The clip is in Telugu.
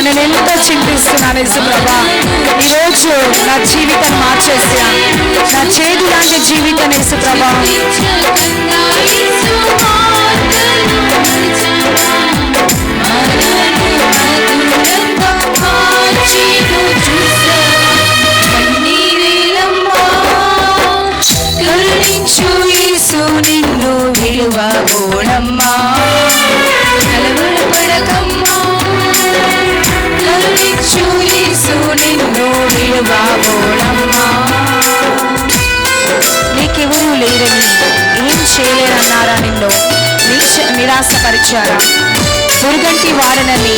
నేను ఎంతో చింతిస్తున్నాను యేసుప్రభా. ఈరోజు నా జీవితాన్ని మార్చేసా, నా చేదు లాంటి జీవితం యేసుప్రభా. నిన్ను విడువబోడమ్మా, కలవరపడకమ్మా, కరుణించు యేసు నిన్ను విడువబోడమ్మా. నీకెవరూ లేరని, ఏం చేయలేరన్నారా? నిన్ను నిరాశపరిచారా? పురుగంటి వారనని